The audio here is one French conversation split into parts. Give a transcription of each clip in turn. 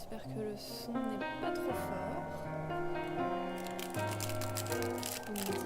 J'espère que le son n'est pas trop fort. Vous me dites.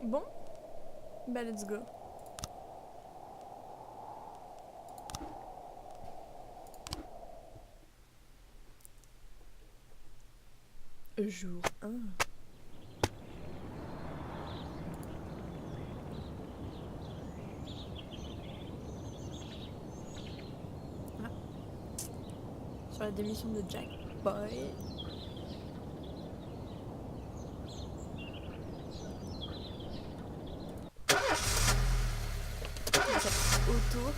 Bon, bah let's go. Jour 1. Ah. Sur la démission de Jack Boy. Auto.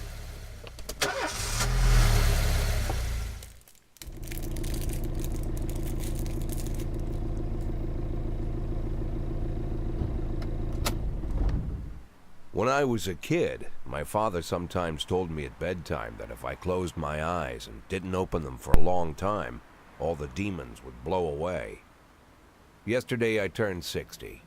When I was a kid, my father sometimes told me at bedtime that if I closed my eyes and didn't open them for a long time, all the demons would blow away. Yesterday I turned 60,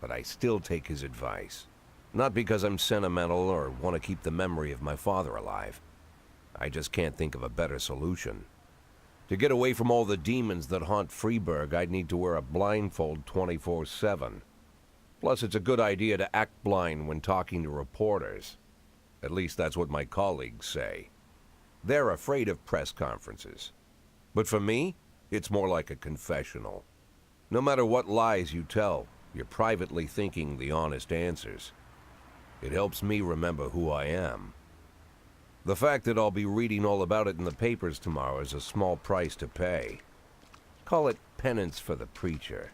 but I still take his advice. Not because I'm sentimental or want to keep the memory of my father alive. I just can't think of a better solution. To get away from all the demons that haunt Freeburg, I'd need to wear a blindfold 24/7. Plus, it's a good idea to act blind when talking to reporters. At least that's what my colleagues say. They're afraid of press conferences. But for me, it's more like a confessional. No matter what lies you tell, you're privately thinking the honest answers. It helps me remember who I am. The fact that I'll be reading all about it in the papers tomorrow is a small price to pay. Call it penance for the preacher.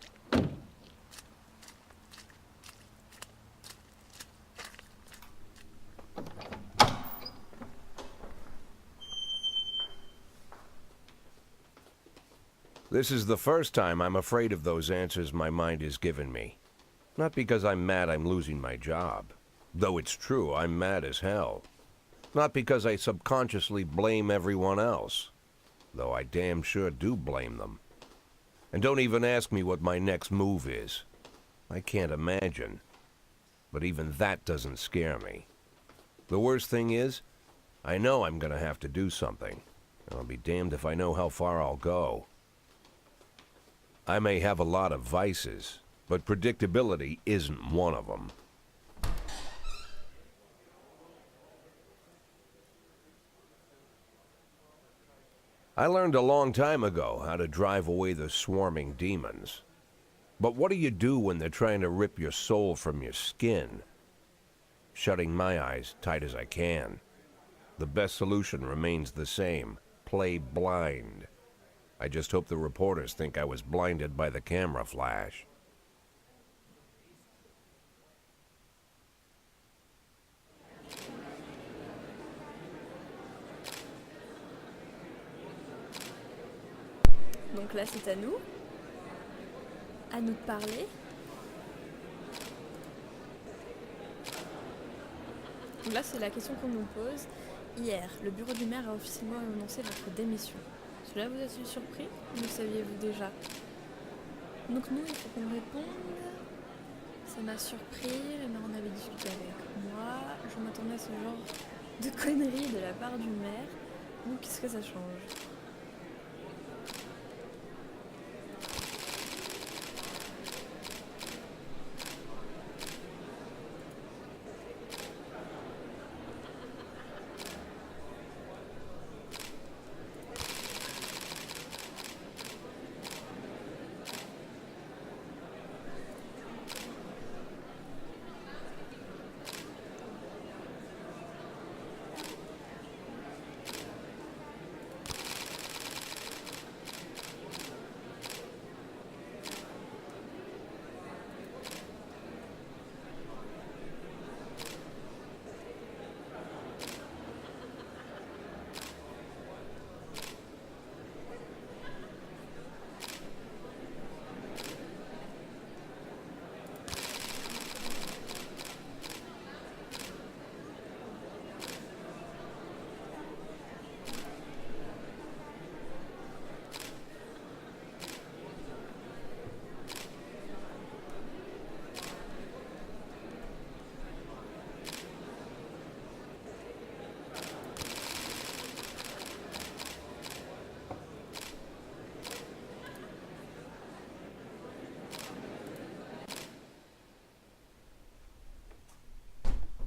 This is the first time I'm afraid of those answers my mind has given me. Not because I'm mad I'm losing my job. Though it's true, I'm mad as hell. Not because I subconsciously blame everyone else. Though I damn sure do blame them. And don't even ask me what my next move is. I can't imagine. But even that doesn't scare me. The worst thing is, I know I'm gonna have to do something. I'll be damned if I know how far I'll go. I may have a lot of vices, but predictability isn't one of them. I learned a long time ago how to drive away the swarming demons. But what do you do when they're trying to rip your soul from your skin? Shutting my eyes tight as I can. The best solution remains the same: play blind. I just hope the reporters think I was blinded by the camera flash. Donc là, c'est à nous. À nous de parler. Donc là, c'est la question qu'on nous pose. Hier, le bureau du maire a officiellement annoncé votre démission. Cela vous a-t-il surpris ou le saviez-vous déjà? Donc nous, il faut qu'on réponde. Ça m'a surpris, le maire en avait discuté avec moi. Je m'attendais à ce genre de conneries de la part du maire. Donc qu'est-ce que ça change?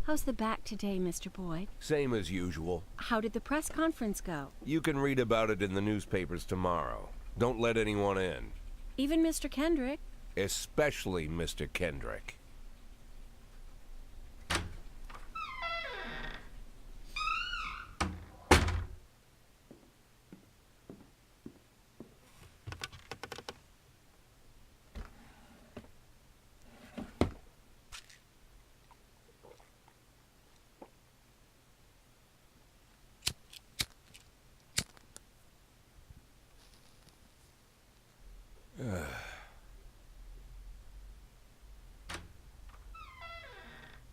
How's the back today, Mr. Boyd? Same as usual. How did the press conference go? You can read about it in the newspapers tomorrow. Don't let anyone in. Even Mr. Kendrick? Especially Mr. Kendrick.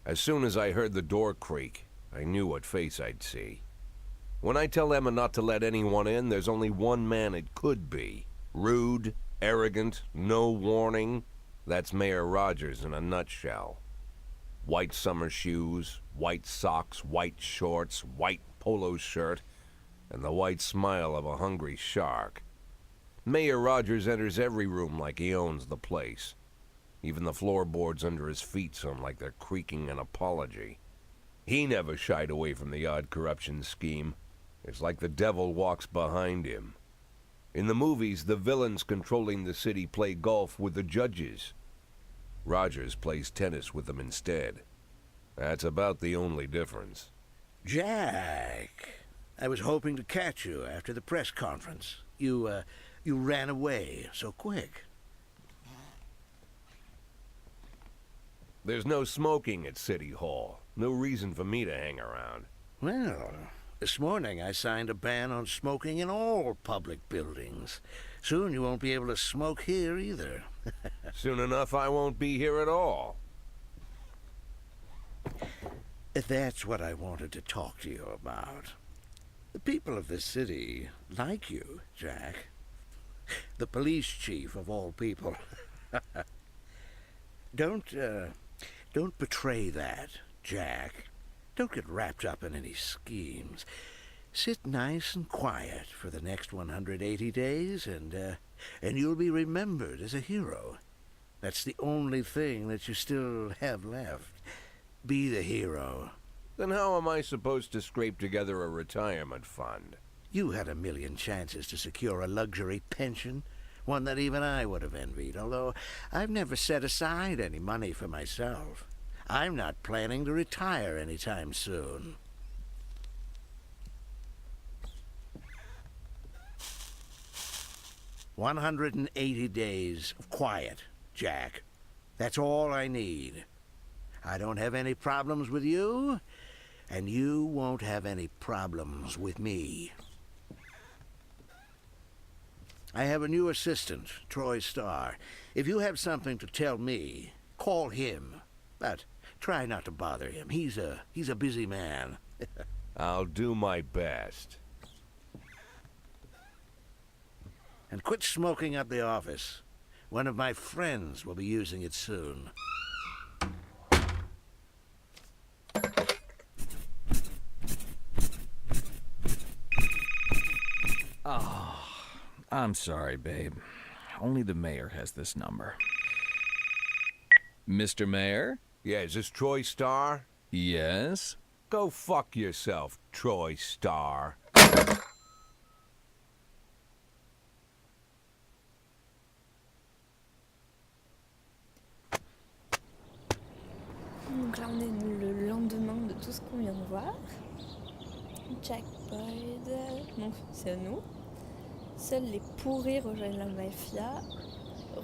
As soon as I heard the door creak, I knew what face I'd see. When I tell Emma not to let anyone in, there's only one man it could be. Rude, arrogant, no warning. That's Mayor Rogers in a nutshell. White summer shoes, white socks, white shorts, white polo shirt, and the white smile of a hungry shark. Mayor Rogers enters every room like he owns the place. Even the floorboards under his feet sound like they're creaking an apology. He never shied away from the odd corruption scheme. It's like the devil walks behind him. In the movies, the villains controlling the city play golf with the judges. Rogers plays tennis with them instead. That's about the only difference. Jack, I was hoping to catch you after the press conference. You ran away so quick. There's no smoking at City Hall. No reason for me to hang around. Well, this morning I signed a ban on smoking in all public buildings. Soon you won't be able to smoke here either. Soon enough I won't be here at all. That's what I wanted to talk to you about. The people of this city like you, Jack. The police chief of all people. Don't betray that, Jack. Don't get wrapped up in any schemes. Sit nice and quiet for the next 180 days, and you'll be remembered as a hero. That's the only thing that you still have left. Be the hero. Then how am I supposed to scrape together a retirement fund? You had a million chances to secure a luxury pension, one that even I would have envied, although I've never set aside any money for myself. I'm not planning to retire anytime soon. "180 days of quiet, Jack. That's all I need. I don't have any problems with you, and you won't have any problems with me. I have a new assistant, Troy Starr. If you have something to tell me, call him. But try not to bother him. He's a busy man." I'll do my best. "And quit smoking up the office. One of my friends will be using it soon." I'm sorry, babe. Only the mayor has this number. Mr. Mayor? Yeah, is this Troy Starr? Yes? Go fuck yourself, Troy Starr. Donc là on est le lendemain de tout ce qu'on vient de voir. Jack Boyd, donc c'est nous. Seuls les pourris rejoignent la mafia.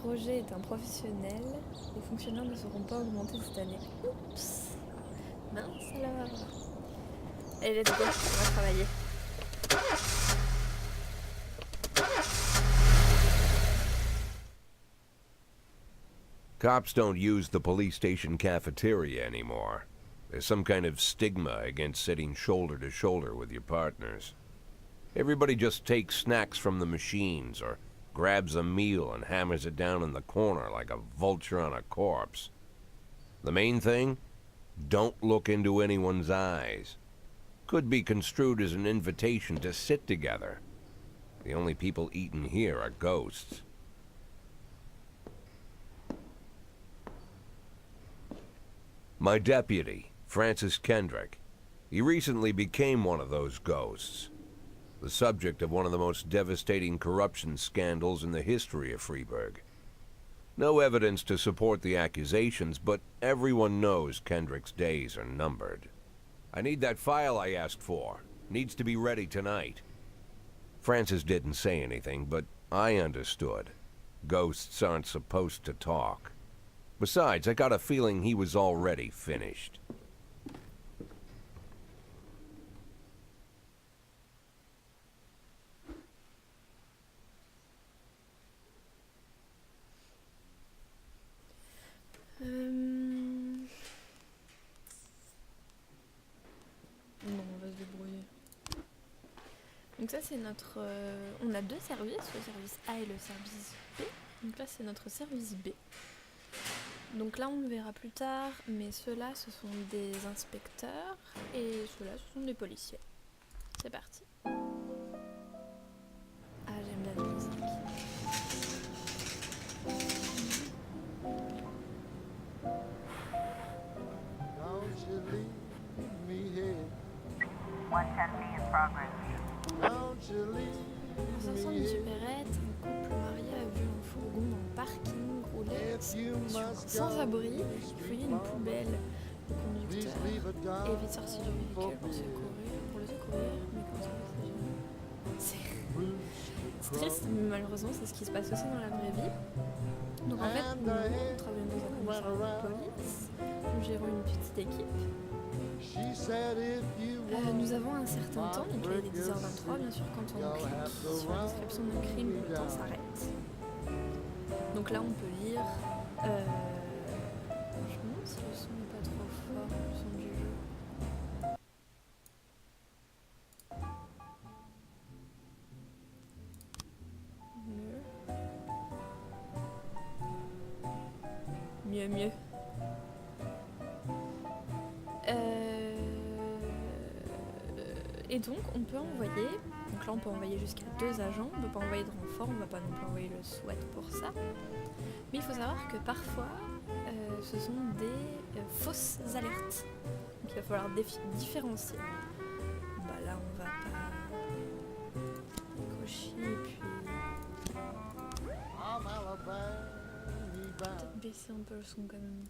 Roger est un professionnel. Les fonctionnaires ne seront pas augmentés cette année. Oups. Mince alors. Allez, let's go, on va travailler. Cops don't use the police station cafeteria anymore. There's some kind of stigma against sitting shoulder to shoulder with your partners. Everybody just takes snacks from the machines or grabs a meal and hammers it down in the corner like a vulture on a corpse. The main thing? Don't look into anyone's eyes. Could be construed as an invitation to sit together. The only people eating here are ghosts. My deputy, Francis Kendrick. He recently became one of those ghosts. The subject of one of the most devastating corruption scandals in the history of Freeburg. No evidence to support the accusations, but everyone knows Kendrick's days are numbered. I need that file I asked for. Needs to be ready tonight. Francis didn't say anything, but I understood. Ghosts aren't supposed to talk. Besides, I got a feeling he was already finished. Bon, on va se débrouiller. Donc ça c'est notre... on a deux services, le service A et le service B. Donc là c'est notre service B. Donc là on le verra plus tard, mais ceux-là ce sont des inspecteurs et ceux-là ce sont des policiers. C'est parti. Ah j'aime bien la musique. Ressortant d'une supérette, un couple marié a vu un fourgon en parking rouler sur un sans-abri, fouiller une poubelle. Le conducteur est vite sorti du véhicule pour le secourir, mais quand il s'est c'est triste, mais malheureusement c'est ce qui se passe aussi dans la vraie vie. Donc en fait, nous travaillons dans un commissariat de police, nous gérons une petite équipe. Nous avons un certain temps, donc là il est 10h23, bien sûr quand on clique sur la description d'un crime, le temps s'arrête. Donc là on peut lire... je me demande si le son n'est pas trop fort, le son du jeu. Mieux. Et donc on peut envoyer, donc là on peut envoyer jusqu'à 2 agents, on ne peut pas envoyer de renfort, on ne va pas non plus envoyer le SWAT pour ça. Mais il faut savoir que parfois ce sont des fausses alertes. Donc il va falloir différencier. Bah là on va pas décocher et puis peut-être baisser un peu le son quand même.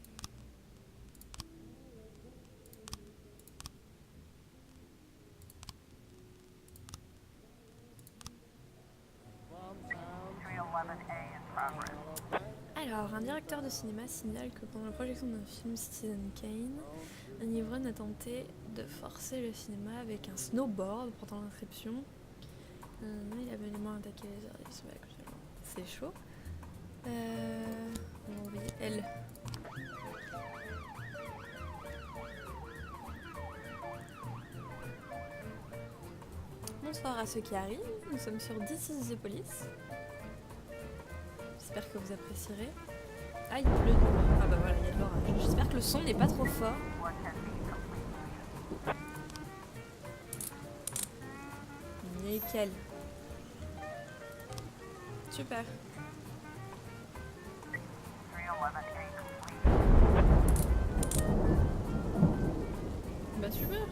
Alors, un directeur de cinéma signale que pendant la projection d'un film Citizen Kane, un ivrogne a tenté de forcer le cinéma avec un snowboard portant l'inscription. Il a violemment attaqué les journalistes. C'est chaud. On va envoyer elle. Bonsoir à ceux qui arrivent, nous sommes sur This is the Police. J'espère que vous apprécierez. Ah, il pleut. Ah bah voilà, il y a de l'orage. J'espère que le son n'est pas trop fort. Nickel. Super. Bah super.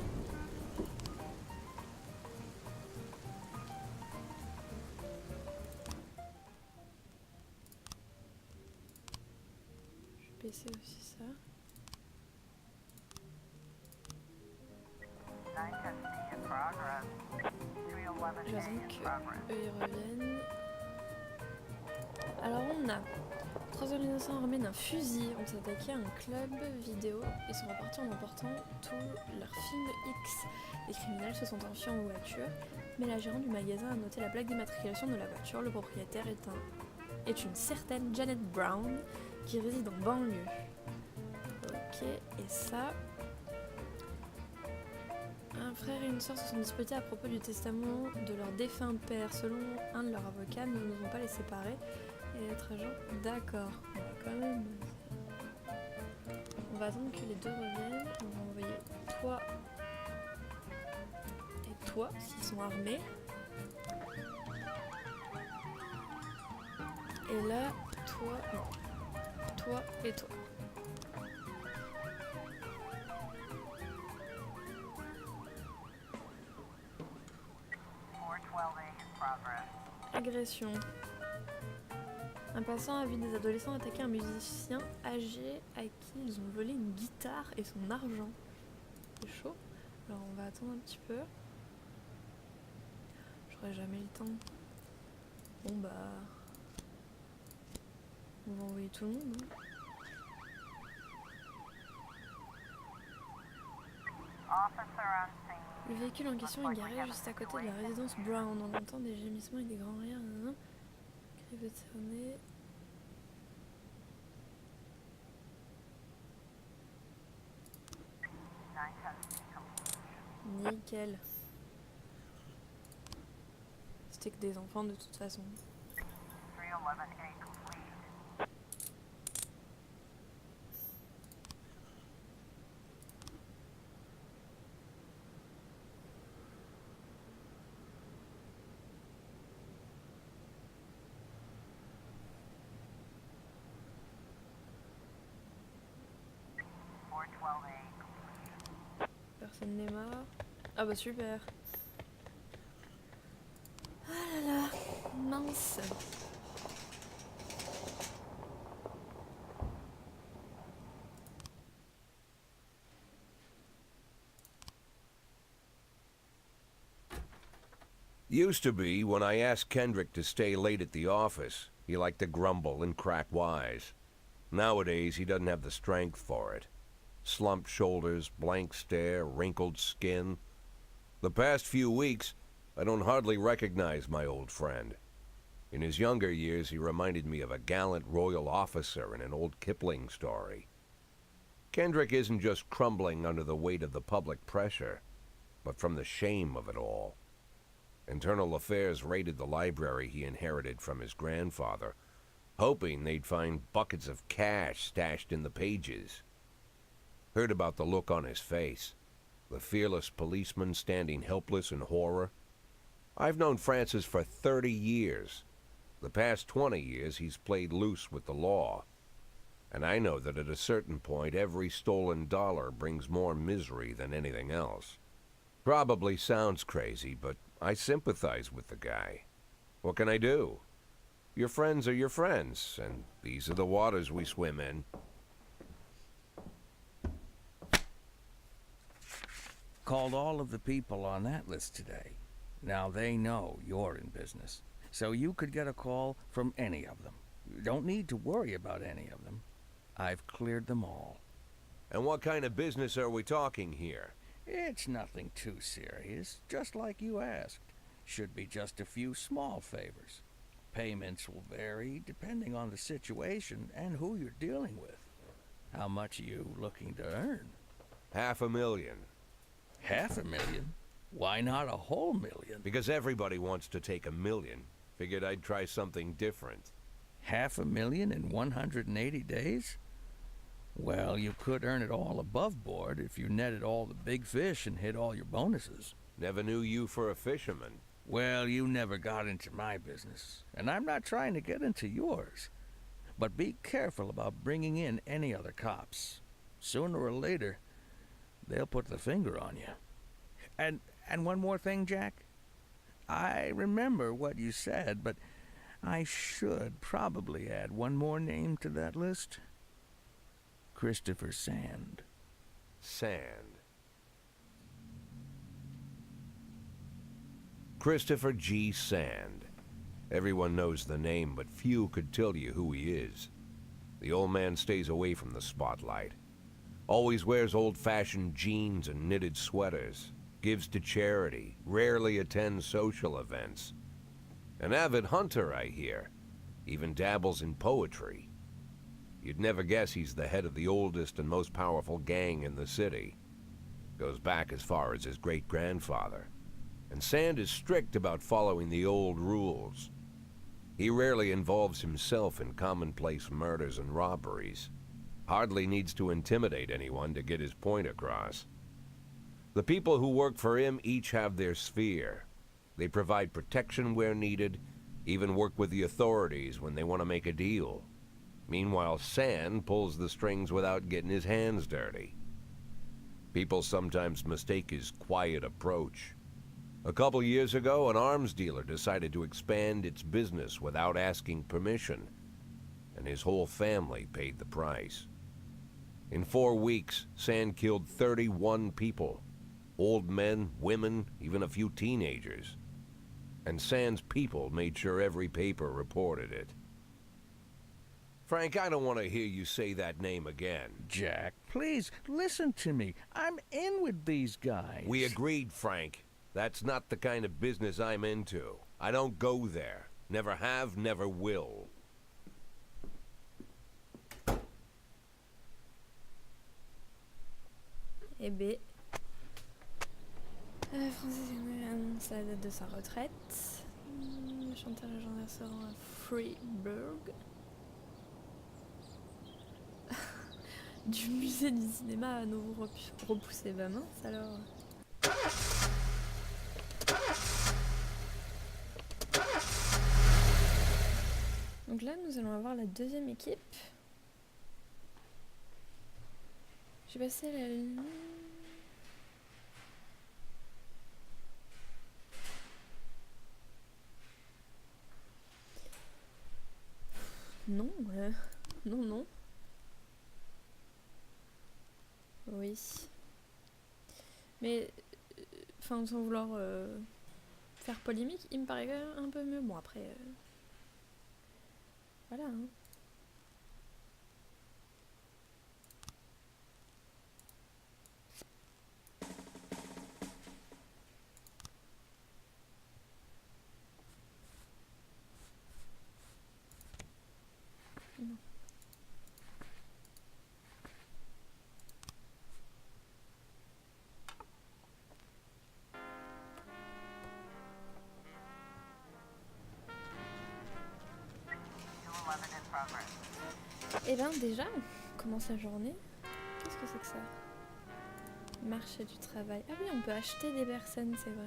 C'est aussi ça. J'attends qu'eux ils reviennent. Alors on a 3 innocents armés d'un fusil ont attaqué un club vidéo et sont repartis en emportant tous leurs films X. Les criminels se sont enfuis en voiture, mais la gérante du magasin a noté la plaque d'immatriculation de la voiture. Le propriétaire est une certaine Janet Brown qui réside en banlieue. Ok, et ça... Un frère et une sœur se sont disputés à propos du testament de leur défunt père. Selon un de leurs avocats, nous ne devons pas les séparer et être agents. D'accord, on va quand même... On va attendre que les deux reviennent. On va envoyer toi et toi, s'ils sont armés. Et là, toi... Non. Toi et toi. Agression. Un passant a vu des adolescents attaquer un musicien âgé à qui ils ont volé une guitare et son argent. C'est chaud. Alors on va attendre un petit peu. J'aurai jamais le temps. Bon bah... on va envoyer tout le monde. Hein. Le véhicule en question est garé juste à côté de la résidence Brown. On entend des gémissements et des grands rires. Cri de cerné. Nickel. C'était que des enfants de toute façon. Personne n'est mort. Ah bah super. Ah là là, mince. Used to be, when I asked Kendrick to stay late at the office, he liked to grumble and crack wise. Nowadays, he doesn't have the strength for it. Slumped shoulders, blank stare, wrinkled skin. The past few weeks, I don't hardly recognize my old friend. In his younger years, he reminded me of a gallant royal officer in an old Kipling story. Kendrick isn't just crumbling under the weight of the public pressure, but from the shame of it all. Internal Affairs raided the library he inherited from his grandfather, hoping they'd find buckets of cash stashed in the pages. Heard about the look on his face, the fearless policeman standing helpless in horror. I've known Francis for 30 years. The past 20 years he's played loose with the law. And I know that at a certain point every stolen dollar brings more misery than anything else. Probably sounds crazy, but I sympathize with the guy. What can I do? Your friends are your friends, and these are the waters we swim in. Called all of the people on that list today. Now they know you're in business, so you could get a call from any of them. You don't need to worry about any of them. I've cleared them all. And what kind of business are we talking here? It's nothing too serious, just like you asked. Should be just a few small favors. Payments will vary depending on the situation and who you're dealing with. How much are you looking to earn? $500,000. $500,000? Why not a whole million? Because everybody wants to take $1 million. Figured I'd try something different. $500,000 in 180 days? Well, you could earn it all above board if you netted all the big fish and hit all your bonuses. Never knew you for a fisherman. Well, you never got into my business, and I'm not trying to get into yours. But be careful about bringing in any other cops. Sooner or later, they'll put the finger on you. And one more thing, Jack. I remember what you said, but I should probably add one more name to that list. Christopher Sand. Sand. Christopher G. Sand. Everyone knows the name, but few could tell you who he is. The old man stays away from the spotlight. Always wears old-fashioned jeans and knitted sweaters. Gives to charity. Rarely attends social events. An avid hunter, I hear. Even dabbles in poetry. You'd never guess he's the head of the oldest and most powerful gang in the city. Goes back as far as his great-grandfather. And Sand is strict about following the old rules. He rarely involves himself in commonplace murders and robberies. Hardly needs to intimidate anyone to get his point across. The people who work for him each have their sphere. They provide protection where needed, even work with the authorities when they want to make a deal. Meanwhile, Sand pulls the strings without getting his hands dirty. People sometimes mistake his quiet approach. A couple years ago, an arms dealer decided to expand its business without asking permission, and his whole family paid the price. In 4 weeks, Sand killed 31 people. Old men, women, even a few teenagers. And Sand's people made sure every paper reported it. Frank, I don't want to hear you say that name again. Jack, please, listen to me. I'm in with these guys. We agreed, Frank. That's not the kind of business I'm into. I don't go there. Never have, never will. Eh ben... Francis annonce la date de sa retraite. Le chanteur légendaire se rend à Freeburg. Du musée du cinéma à nouveau repoussé. Bah mince alors. Donc là nous allons avoir la deuxième équipe. J'ai passé la ligne. Non, non. Oui. Mais, enfin, sans vouloir faire polémique, il me paraît quand même un peu mieux. Bon, après, voilà. Hein. Non. Et ben déjà, on commence la journée. Qu'est-ce que c'est que ça? Marché du travail. Ah oui, on peut acheter des personnes, c'est vrai.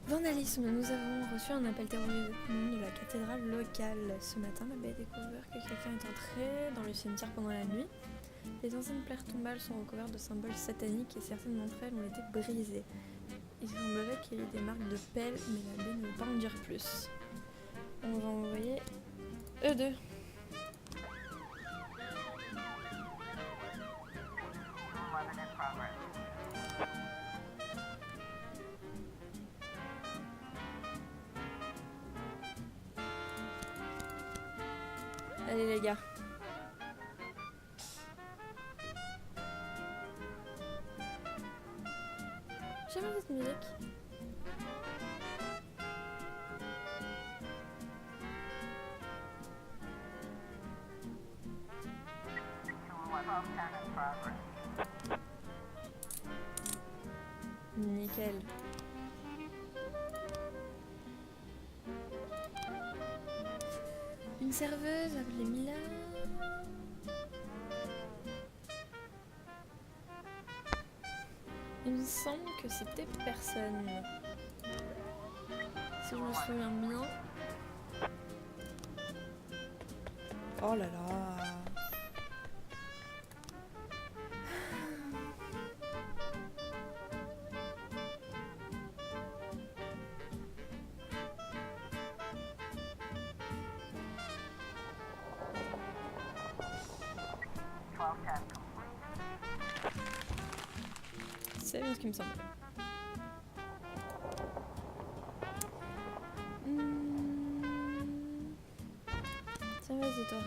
Vandalisme. Nous avons reçu un appel terroriste de la cathédrale locale. Ce matin, l'abbé a découvert que quelqu'un est entré dans le cimetière pendant la nuit. Les anciennes pierres tombales sont recouvertes de symboles sataniques et certaines d'entre elles ont été brisées. Il semblerait qu'il y ait des marques de pelle, mais l'abbé ne veut pas en dire plus. On va envoyer eux deux. Allez les gars. J'aime bien cette musique. Nickel. Une serveuse appelée Mila. Il me semble que c'était personne. Si je me souviens bien. Oh là là. C'est bien ce qui me semble. Tiens, vas-y toi.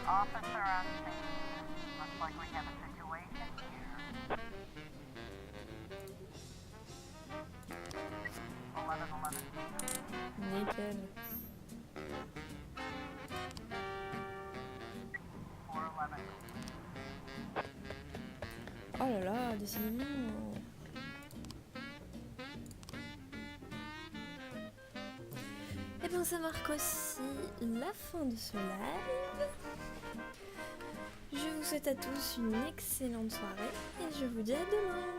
Officer on scene. Looks like we have a situation here. 1111. Nickel. 411. Oh là là, décidément. Et bien ça marque aussi la fin de ce live. Je vous souhaite à tous une excellente soirée et je vous dis à demain.